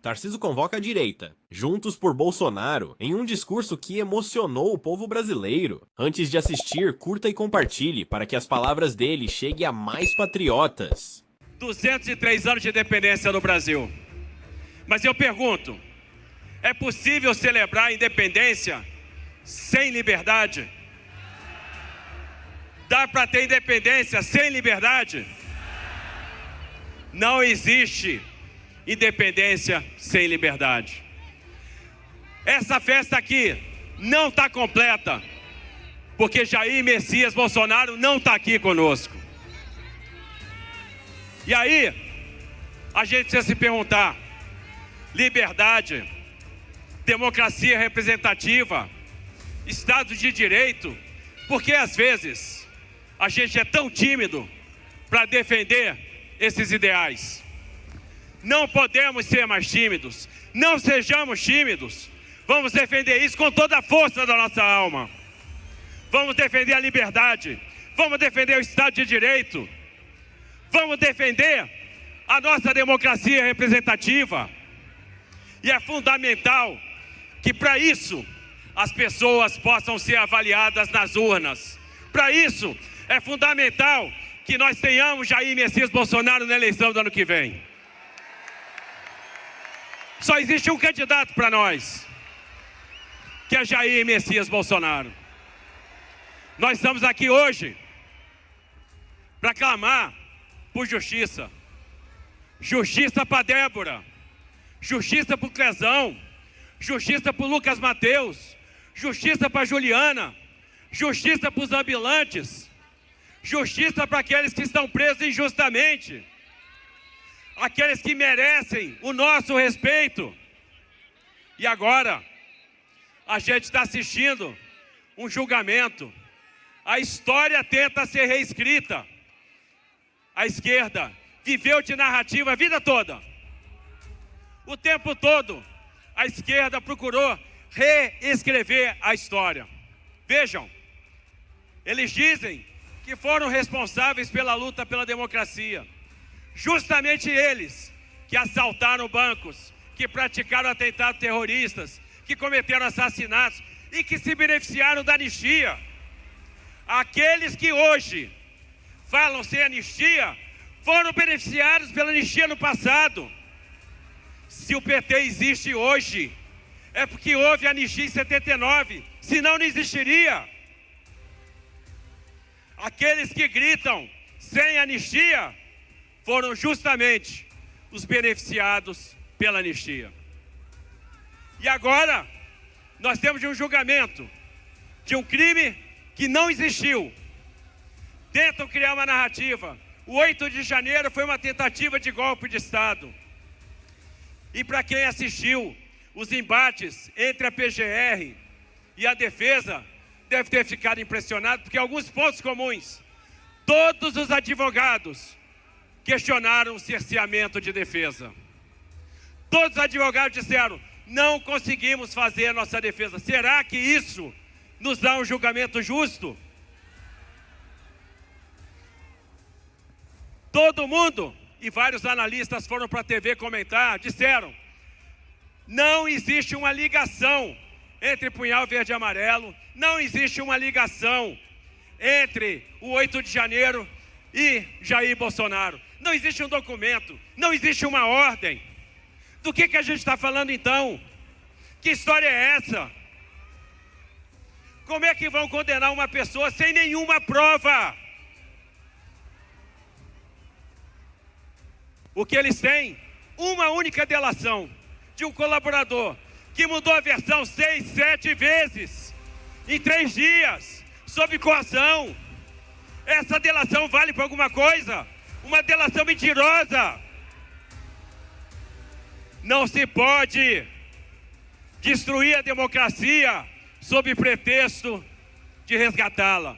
Tarcísio convoca a direita, Juntos por Bolsonaro, em um discurso que emocionou o povo brasileiro. Antes de assistir, curta e compartilhe para que as palavras dele cheguem a mais patriotas. 203 anos de independência no Brasil. Mas eu pergunto, é possível celebrar a independência sem liberdade? Dá para ter independência sem liberdade? Não existe independência sem liberdade. Essa festa aqui não está completa, porque Jair Messias Bolsonaro não está aqui conosco. E aí, a gente precisa se perguntar, liberdade, democracia representativa, Estado de Direito, porque às vezes a gente é tão tímido para defender esses ideais. Não podemos ser mais tímidos, não sejamos tímidos, vamos defender isso com toda a força da nossa alma. Vamos defender a liberdade, vamos defender o Estado de Direito, vamos defender a nossa democracia representativa. E é fundamental que para isso as pessoas possam ser avaliadas nas urnas. Para isso é fundamental que nós tenhamos Jair Messias Bolsonaro na eleição do ano que vem. Só existe um candidato para nós, que é Jair Messias Bolsonaro. Nós estamos aqui hoje para clamar por justiça. Justiça para Débora, justiça para o Clezão, justiça para o Lucas Mateus, justiça para a Juliana, justiça para os ambulantes, justiça para aqueles que estão presos injustamente, aqueles que merecem o nosso respeito. E agora, a gente está assistindo um julgamento. A história tenta ser reescrita. A esquerda viveu de narrativa a vida toda. O tempo todo, a esquerda procurou reescrever a história. Vejam, eles dizem que foram responsáveis pela luta pela democracia. Justamente eles que assaltaram bancos, que praticaram atentados terroristas, que cometeram assassinatos e que se beneficiaram da anistia. Aqueles que hoje falam sem anistia foram beneficiados pela anistia no passado. Se o PT existe hoje, é porque houve anistia em 79, senão não existiria. Aqueles que gritam sem anistia foram justamente os beneficiados pela anistia. E agora, nós temos um julgamento de um crime que não existiu. Tentam criar uma narrativa. O 8 de janeiro foi uma tentativa de golpe de Estado. E para quem assistiu os embates entre a PGR e a defesa, deve ter ficado impressionado, porque alguns pontos comuns. Todos os advogados questionaram o cerceamento de defesa. Todos os advogados disseram, não conseguimos fazer a nossa defesa. Será que isso nos dá um julgamento justo? Todo mundo, e vários analistas foram para a TV comentar, disseram, não existe uma ligação entre Punhal Verde e Amarelo, não existe uma ligação entre o 8 de janeiro e Jair Bolsonaro. Não existe um documento, não existe uma ordem. Do que a gente está falando então? Que história é essa? Como é que vão condenar uma pessoa sem nenhuma prova? O que eles têm? Uma única delação de um colaborador que mudou a versão 6, 7 vezes em 3 dias, sob coação. Essa delação vale para alguma coisa? Uma delação mentirosa. Não se pode destruir a democracia sob pretexto de resgatá-la.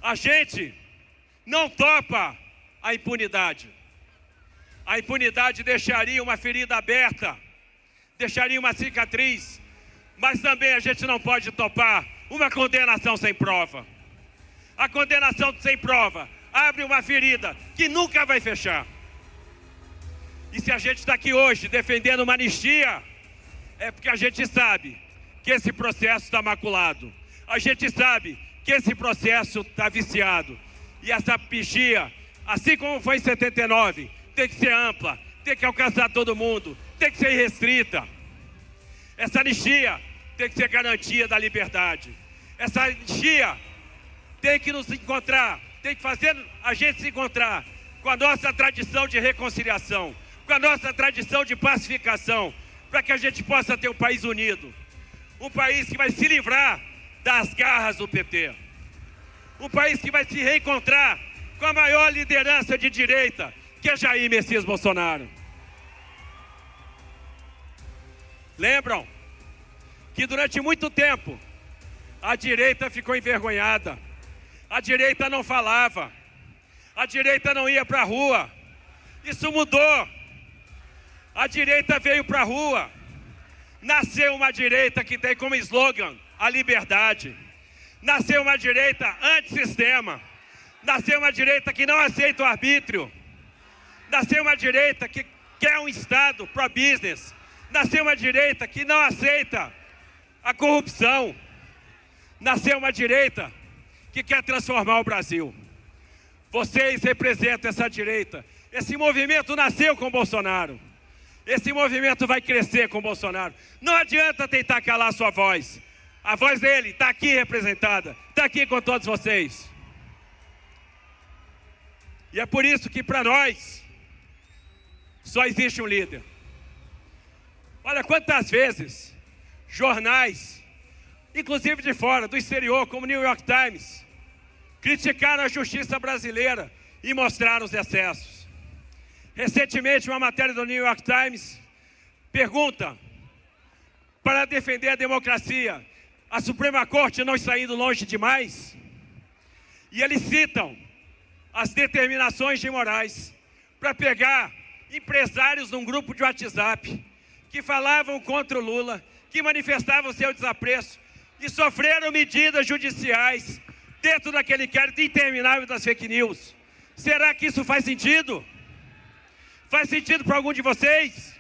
A gente não topa a impunidade. A impunidade deixaria uma ferida aberta, deixaria uma cicatriz, mas também a gente não pode topar uma condenação sem prova. A condenação sem prova abre uma ferida que nunca vai fechar. E se a gente está aqui hoje defendendo uma anistia, é porque a gente sabe que esse processo está maculado. A gente sabe que esse processo está viciado. E essa anistia, assim como foi em 79, tem que ser ampla, tem que alcançar todo mundo, tem que ser irrestrita. Essa anistia tem que ser garantia da liberdade. Essa anistia tem que nos encontrar, tem que fazer a gente se encontrar com a nossa tradição de reconciliação, com a nossa tradição de pacificação, para que a gente possa ter um país unido. Um país que vai se livrar das garras do PT. Um país que vai se reencontrar com a maior liderança de direita, que é Jair Messias Bolsonaro. Lembram que durante muito tempo a direita ficou envergonhada, a direita não falava, a direita não ia para a rua. Isso mudou. A direita veio para a rua. Nasceu uma direita que tem como slogan a liberdade. Nasceu uma direita antissistema. Nasceu uma direita que não aceita o arbítrio. Nasceu uma direita que quer um Estado pro-business. Nasceu uma direita que não aceita a corrupção. Nasceu uma direita que quer transformar o Brasil. Vocês representam essa direita. Esse movimento nasceu com Bolsonaro. Esse movimento vai crescer com Bolsonaro. Não adianta tentar calar a sua voz. A voz dele está aqui representada, está aqui com todos vocês. E é por isso que para nós só existe um líder. Olha quantas vezes jornais, inclusive de fora, do exterior, como o New York Times, criticaram a justiça brasileira e mostraram os excessos. Recentemente, uma matéria do New York Times pergunta: para defender a democracia, a Suprema Corte não está indo longe demais? E eles citam as determinações de Moraes para pegar empresários num grupo de WhatsApp que falavam contra o Lula, que manifestavam seu desapreço e sofreram medidas judiciais dentro daquele inquérito interminável das fake news. Será que isso faz sentido? Faz sentido para algum de vocês?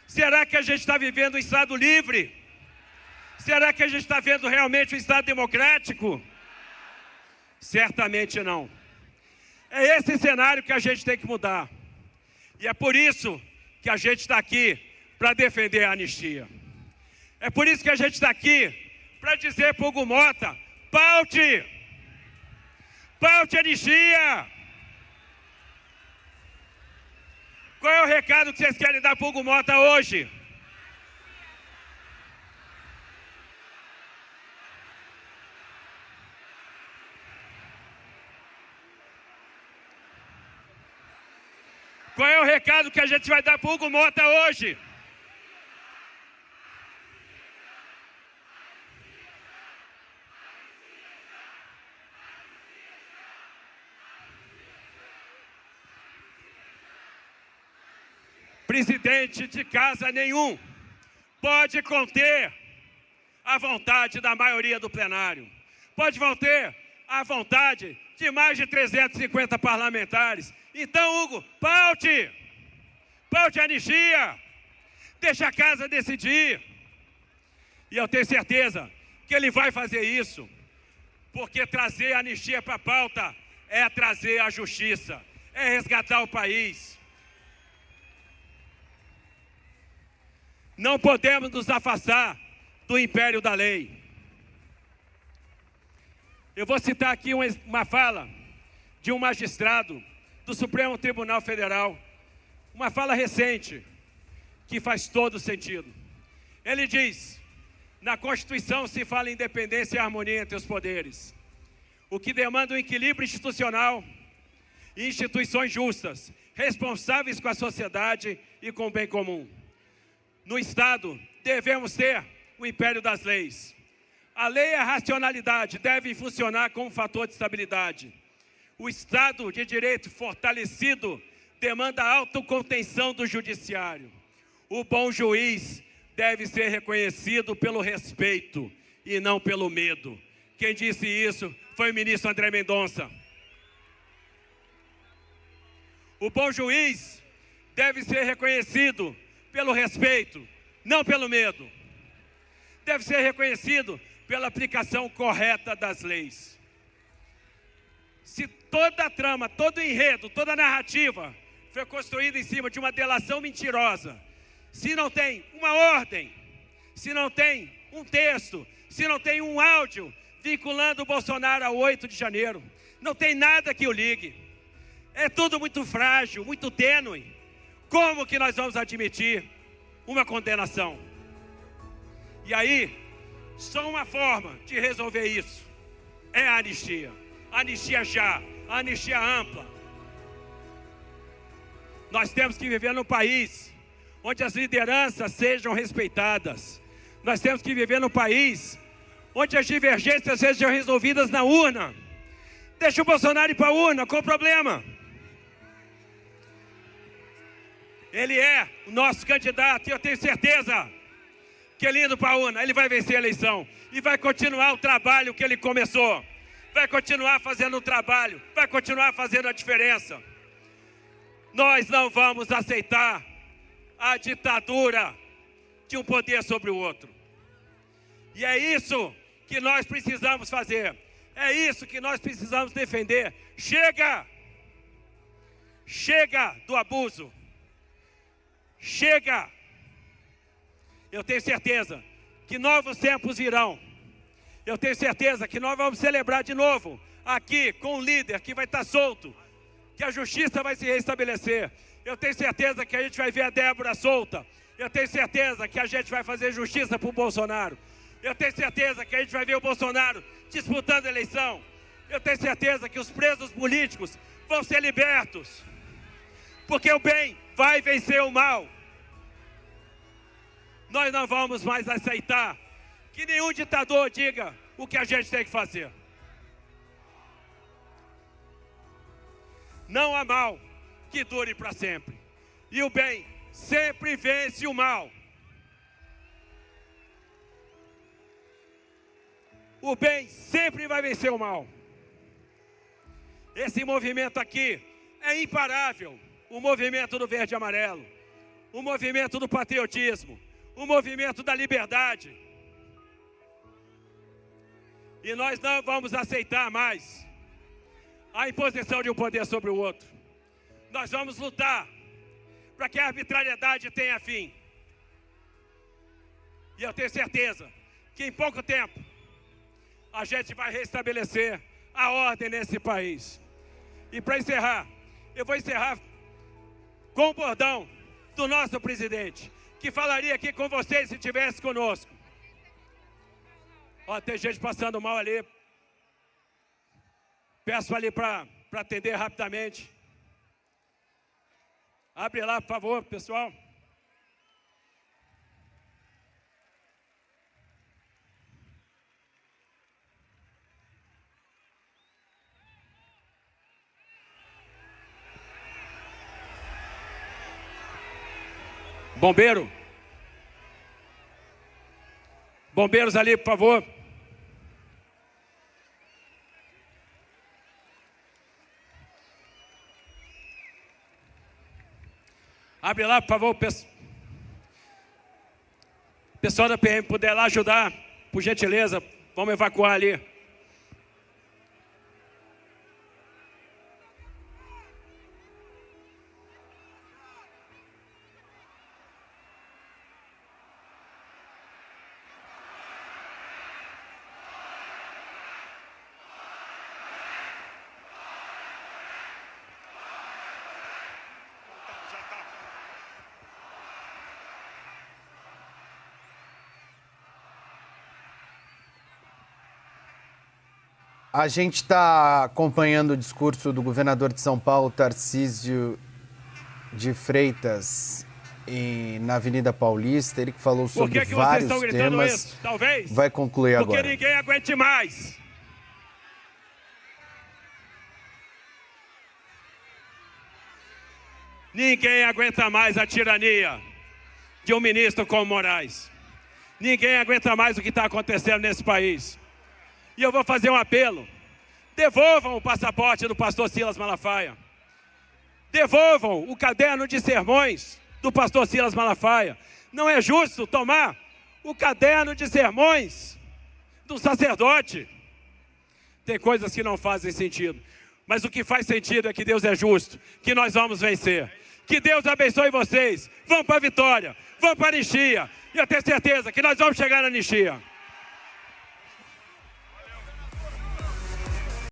Será que a gente está vivendo um Estado livre? Será que a gente está vendo realmente um Estado democrático? Certamente não. É esse cenário que a gente tem que mudar. E é por isso que a gente está aqui para defender a anistia. É por isso que a gente está aqui para dizer para o Hugo Mota: paute! Paute a anistia! Qual é o recado que vocês querem dar para o Hugo Mota hoje? Qual é o recado que a gente vai dar para o Hugo Mota hoje? Presidente de casa nenhum pode conter a vontade da maioria do plenário. Pode conter a vontade de mais de 350 parlamentares. Então, Hugo, paute! Paute a anistia! Deixa a casa decidir. E eu tenho certeza que ele vai fazer isso, porque trazer a anistia para a pauta é trazer a justiça, é resgatar o país. Não podemos nos afastar do império da lei. Eu vou citar aqui uma fala de um magistrado do Supremo Tribunal Federal, uma fala recente, que faz todo sentido. Ele diz: na Constituição se fala em independência e harmonia entre os poderes, o que demanda um equilíbrio institucional e instituições justas, responsáveis com a sociedade e com o bem comum. No Estado, devemos ter o império das leis. A lei e a racionalidade devem funcionar como fator de estabilidade. O Estado de Direito fortalecido demanda a autocontenção do judiciário. O bom juiz deve ser reconhecido pelo respeito e não pelo medo. Quem disse isso foi o ministro André Mendonça. O bom juiz deve ser reconhecido pelo respeito, não pelo medo. Deve ser reconhecido pela aplicação correta das leis. Se toda a trama, todo o enredo, toda a narrativa foi construída em cima de uma delação mentirosa, se não tem uma ordem, se não tem um texto, se não tem um áudio vinculando o Bolsonaro ao 8 de janeiro, não tem nada que o ligue. É tudo muito frágil, muito tênue. Como que nós vamos admitir uma condenação? E aí, só uma forma de resolver isso é a anistia. Anistia já, anistia ampla. Nós temos que viver num país onde as lideranças sejam respeitadas. Nós temos que viver num país onde as divergências sejam resolvidas na urna. Deixa o Bolsonaro ir para a urna, qual o problema? Ele é o nosso candidato e eu tenho certeza que ele indo para a urna, ele vai vencer a eleição e vai continuar o trabalho que ele começou. Vai continuar fazendo o trabalho, vai continuar fazendo a diferença. Nós não vamos aceitar a ditadura de um poder sobre o outro. E é isso que nós precisamos fazer. É isso que nós precisamos defender. Chega! Chega do abuso. Chega! Eu tenho certeza que novos tempos virão. Eu tenho certeza que nós vamos celebrar de novo aqui com um líder que vai estar solto, que a justiça vai se restabelecer. Eu tenho certeza que a gente vai ver a Débora solta. Eu tenho certeza que a gente vai fazer justiça para o Bolsonaro. Eu tenho certeza que a gente vai ver o Bolsonaro disputando a eleição. Eu tenho certeza que os presos políticos vão ser libertos. Porque o bem vai vencer o mal. Nós não vamos mais aceitar que nenhum ditador diga o que a gente tem que fazer. Não há mal que dure para sempre. E o bem sempre vence o mal. O bem sempre vai vencer o mal. Esse movimento aqui é imparável. O movimento do verde e amarelo. O movimento do patriotismo. O movimento da liberdade. E nós não vamos aceitar mais a imposição de um poder sobre o outro. Nós vamos lutar para que a arbitrariedade tenha fim. E eu tenho certeza que em pouco tempo a gente vai restabelecer a ordem nesse país. E para encerrar, eu vou encerrar com o bordão do nosso presidente, que falaria aqui com vocês se estivesse conosco. Ó, tem gente passando mal ali. Peço ali para atender rapidamente. Abre lá, por favor, pessoal. Bombeiro. Bombeiros ali, por favor. Abre lá, por favor, pessoal da PM, puder lá ajudar, por gentileza, vamos evacuar ali. A gente está acompanhando o discurso do governador de São Paulo, Tarcísio de Freitas, na Avenida Paulista. Ele que falou sobre vários temas. Isso? Talvez vai concluir porque agora. Porque ninguém aguente mais. Ninguém aguenta mais a tirania de um ministro como Moraes. Ninguém aguenta mais o que está acontecendo nesse país. E eu vou fazer um apelo. Devolvam o passaporte do pastor Silas Malafaia. Devolvam o caderno de sermões do pastor Silas Malafaia. Não é justo tomar o caderno de sermões do sacerdote. Tem coisas que não fazem sentido. Mas o que faz sentido é que Deus é justo, que nós vamos vencer. Que Deus abençoe vocês. Vamos para a vitória, vamos para a anistia. E eu tenho certeza que nós vamos chegar na anistia.